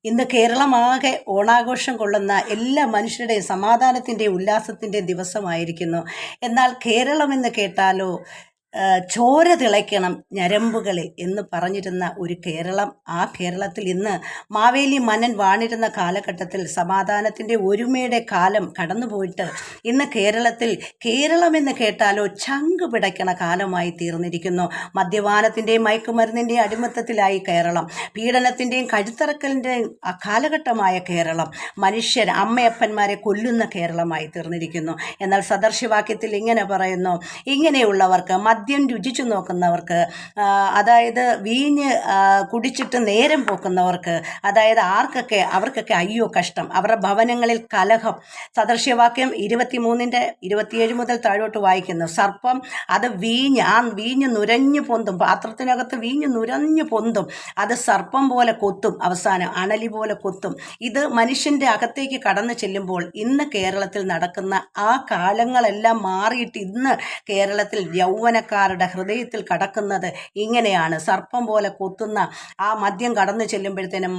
ഇന്ന് കേരളമാകെ ഓണാഘോഷം കൊള്ളുന്ന എല്ലാ മനുഷ്യരുടെയും സമാധാനത്തിൻ്റെയും ഉല്ലാസത്തിൻ്റെയും ദിവസമായിരിക്കുന്നു. എന്നാൽ കേരളമെന്ന് കേട്ടാലോ ചോര തിളയ്ക്കണം ഞരമ്പുകളിൽ എന്ന് പറഞ്ഞിരുന്ന ഒരു കേരളം, ആ കേരളത്തിൽ ഇന്ന് മാവേലി മന്നൻ വാണിരുന്ന കാലഘട്ടത്തിൽ സമാധാനത്തിൻ്റെ ഒരുമയുടെ കാലം കടന്നുപോയിട്ട് ഇന്ന് കേരളത്തിൽ കേരളമെന്ന് കേട്ടാലോ ചങ്ക് പിടയ്ക്കണ കാലമായി തീർന്നിരിക്കുന്നു. മദ്യപാനത്തിൻ്റെയും മയക്കുമരുന്നിൻ്റെയും അടിമത്തത്തിലായി കേരളം, പീഡനത്തിൻ്റെയും കഴുത്തറക്കലിൻ്റെയും കാലഘട്ടമായ കേരളം, മനുഷ്യർ അമ്മയപ്പന്മാരെ കൊല്ലുന്ന കേരളമായി തീർന്നിരിക്കുന്നു. എന്നാൽ സദർശവാക്യത്തിൽ ഇങ്ങനെ പറയുന്നു, ഇങ്ങനെയുള്ളവർക്ക്, മദ്യം രുചിച്ചു നോക്കുന്നവർക്ക്, അതായത് വീഞ്ഞ് കുടിച്ചിട്ട് നേരം പോക്കുന്നവർക്ക്, അതായത് അവർക്കൊക്കെ അയ്യോ കഷ്ടം, അവരുടെ ഭവനങ്ങളിൽ കലഹം. സദൃശ്യവാക്യം 23:27 മുതൽ താഴോട്ട് വായിക്കുന്നു. സർപ്പം അത് വീഞ്ഞ് നുരഞ്ഞു പൊന്തും, പാത്രത്തിനകത്ത് വീഞ്ഞ് നുരഞ്ഞു പൊന്തും, അത് സർപ്പം പോലെ കൊത്തും, അവസാനം അണലി പോലെ കൊത്തും. ഇത് മനുഷ്യൻ്റെ അകത്തേക്ക് കടന്നു ചെല്ലുമ്പോൾ ഇന്ന് കേരളത്തിൽ നടക്കുന്ന ആ കാലങ്ങളെല്ലാം മാറിയിട്ട് ഇന്ന് കേരളത്തിൽ യൗവനക്കാരുടെ ഹൃദയത്തിൽ കടക്കുന്നത് ഇങ്ങനെയാണ്. സർപ്പം പോലെ കൊത്തുന്ന ആ മദ്യം കടന്നു ചെല്ലുമ്പോഴത്തേനും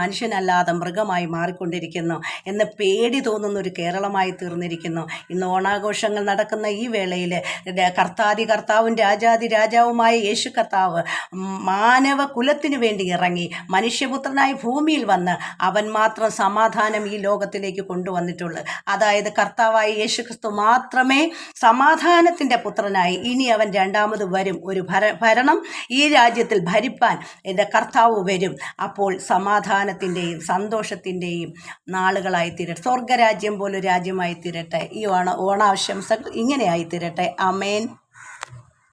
മനുഷ്യനല്ലാതെ മൃഗമായി മാറിക്കൊണ്ടിരിക്കുന്നു എന്ന് പേടി തോന്നുന്ന ഒരു കേരളമായി തീർന്നിരിക്കുന്നു. ഇന്ന് ഓണാഘോഷങ്ങൾ നടക്കുന്ന ഈ വേളയിൽ കർത്താവും രാജാതി രാജാവുമായ യേശു കർത്താവ് മാനവ കുലത്തിനു വേണ്ടി ഇറങ്ങി മനുഷ്യപുത്രനായി ഭൂമിയിൽ വന്ന് അവൻ മാത്രം സമാധാനം ഈ ലോകത്തിലേക്ക് കൊണ്ടുവന്നിട്ടുള്ളൂ. അതായത് കർത്താവായ യേശു ക്രിസ്തു മാത്രമേ സമാധാനത്തിൻ്റെ പുത്രനായി, ഇനി അവൻ രണ്ടാമത് വരും, ഒരു ഭരണം ഈ രാജ്യത്തിൽ ഭരിപ്പാൻ എൻ്റെ കർത്താവ് വരും. അപ്പോൾ സമാധാനത്തിൻ്റെയും സന്തോഷത്തിൻ്റെയും നാളുകളായി തീരട്ടെ, സ്വർഗരാജ്യം പോലൊരു രാജ്യമായി തീരട്ടെ. ഈ ഓണാശംസകൾ ഇങ്ങനെയായി തീരട്ടെ. ആമേൻ.